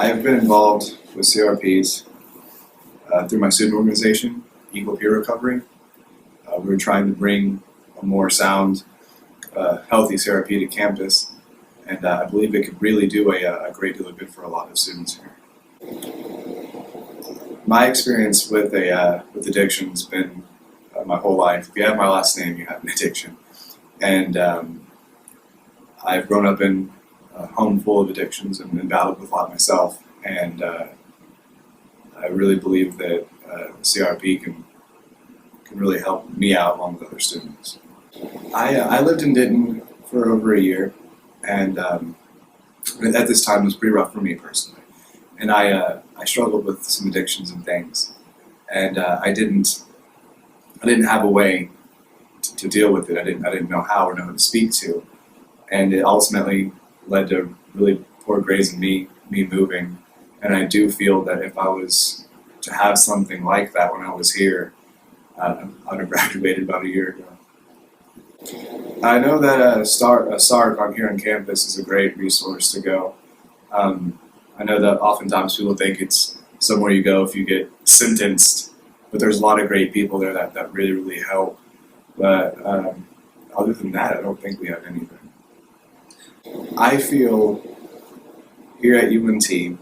I've been involved with CRPs through my student organization, Equal Peer Recovery. We're trying to bring a more sound, healthy CRP to campus, and I believe it could really do a great deal of good for a lot of students here. My experience with addiction has been my whole life. If you have my last name, you have an addiction, and I've grown up in a home full of addictions and battled with a lot myself, and I really believe that CRP can really help me out along with other students. I lived in Denton for over a year, and at this time it was pretty rough for me personally. And I struggled with some addictions and things, and I didn't have a way to deal with it. I didn't know how or know who to speak to, and it ultimately led to really poor grades and me moving. And I do feel that if I was to have something like that when I was here, I would have graduated about a year ago. I know that a SARC on here on campus is a great resource to go. I know that oftentimes people think it's somewhere you go if you get sentenced, but there's a lot of great people there that really help. But other than that, I don't think we have anything. I feel here at UNT,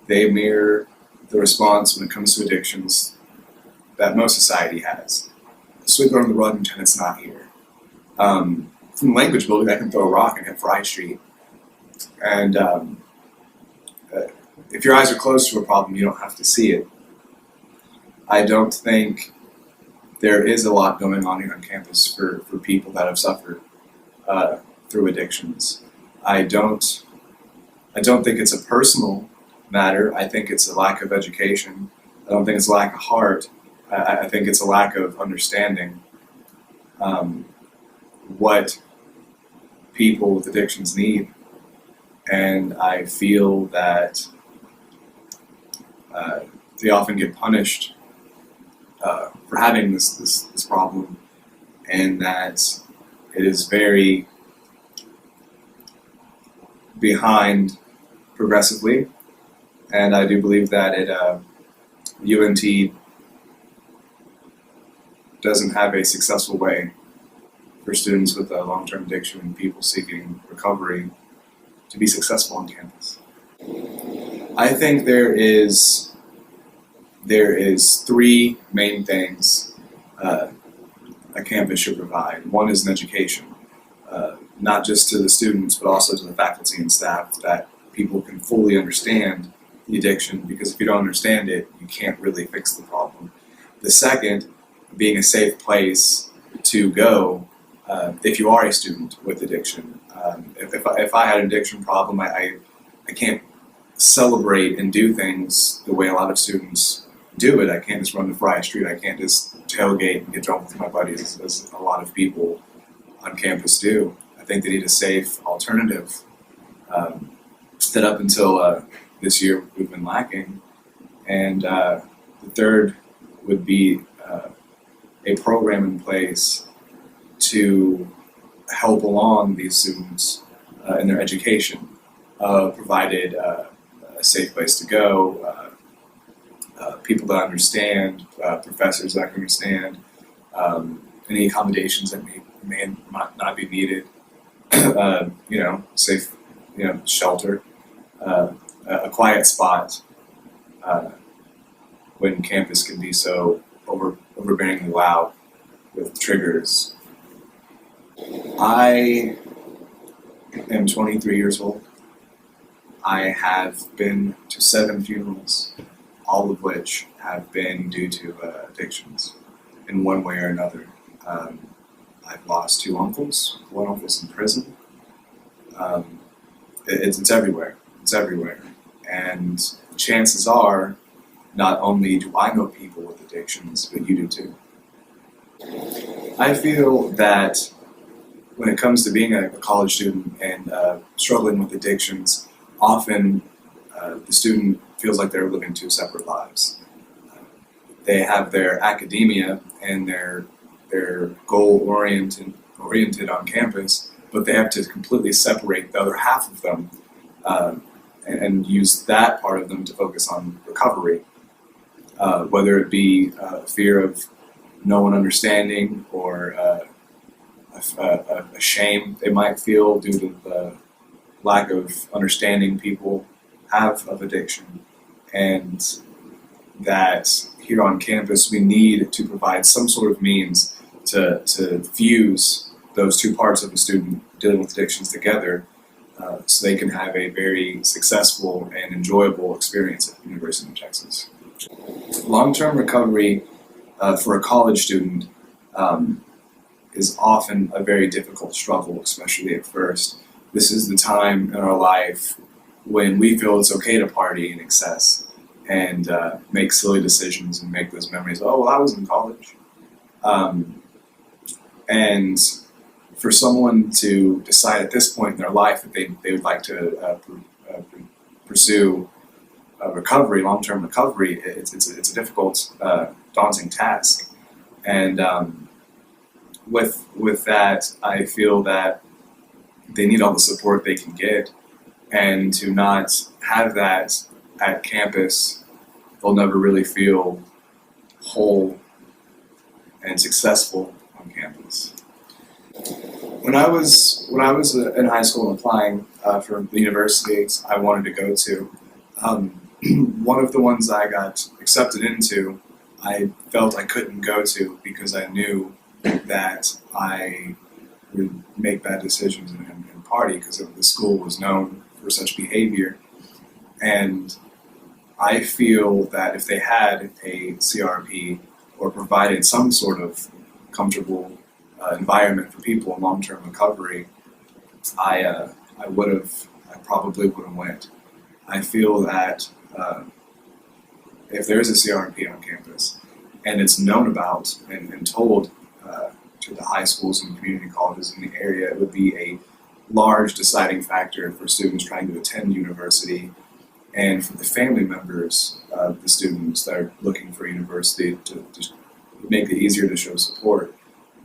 they mirror the response when it comes to addictions that most society has. Sweep it under the rug and pretend it's not here. From language building, I can throw a rock and hit Fry Street. And if your eyes are closed to a problem, you don't have to see it. I don't think there is a lot going on here on campus for people that have suffered through addictions. I don't think it's a personal matter. I think it's a lack of education. I don't think it's a lack of heart. I think it's a lack of understanding what people with addictions need. And I feel that they often get punished for having this problem, and that it is very behind progressively. And I do believe that UNT doesn't have a successful way for students with a long-term addiction and people seeking recovery to be successful on campus. I think there is three main things a campus should provide. One is an education, not just to the students, but also to the faculty and staff, that people can fully understand the addiction, because if you don't understand it, you can't really fix the problem. The second, being a safe place to go if you are a student with addiction. If I had an addiction problem, I can't celebrate and do things the way a lot of students do it. I can't just run to Fry Street. I can't just tailgate and get drunk with my buddies, as a lot of people on campus do. I think they need a safe alternative that up until this year we've been lacking. And the third would be a program in place to help along these students in their education, provided a safe place to go, people that understand, professors that can understand, any accommodations that may not be needed, safe, shelter, a quiet spot when campus can be so overbearingly loud with triggers. I am 23 years old. I have been to 7 funerals, all of which have been due to addictions in one way or another. I've lost 2 uncles. One uncle's in prison. It's everywhere. It's everywhere. And chances are, not only do I know people with addictions, but you do too. I feel that when it comes to being a college student and struggling with addictions, often the student feels like they're living 2 separate lives. They have their academia and their goal-oriented on campus, but they have to completely separate the other half of them and use that part of them to focus on recovery, whether it be fear of no one understanding or a shame they might feel due to the lack of understanding people have of addiction, and that here on campus we need to provide some sort of means to fuse those two parts of a student dealing with addictions together, so they can have a very successful and enjoyable experience at the University of Texas. Long-term recovery for a college student is often a very difficult struggle, especially at first. This is the time in our life when we feel it's okay to party in excess and make silly decisions and make those memories. Oh, well, I was in college. And for someone to decide at this point in their life that they would like to pursue recovery, long-term recovery, it's a difficult, daunting task. And with that, I feel that they need all the support they can get, and to not have that at campus, they'll never really feel whole and successful on campus. When I was in high school and applying for the universities I wanted to go to, one of the ones I got accepted into, I felt I couldn't go to because I knew that I would make bad decisions and party because the school was known for such behavior. And I feel that if they had a CRP or provided some sort of comfortable environment for people in long-term recovery, I probably would have went. I feel that if there is a CRP on campus and it's known about and told to the high schools and community colleges in the area, it would be a large deciding factor for students trying to attend university and for the family members of the students that are looking for university to make it easier to show support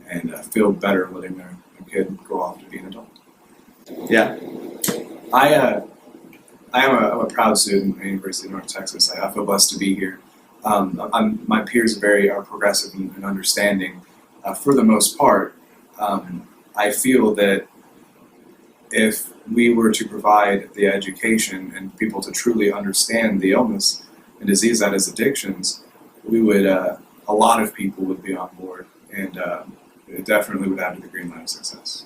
and feel better letting their kid go off to be an adult. Yeah, I'm a proud student at the University of North Texas. I feel blessed to be here. My peers are progressive and understanding. For the most part, I feel that if we were to provide the education and people to truly understand the illness and disease that is addictions, we would, a lot of people would be on board, and it definitely would add to the green light of success.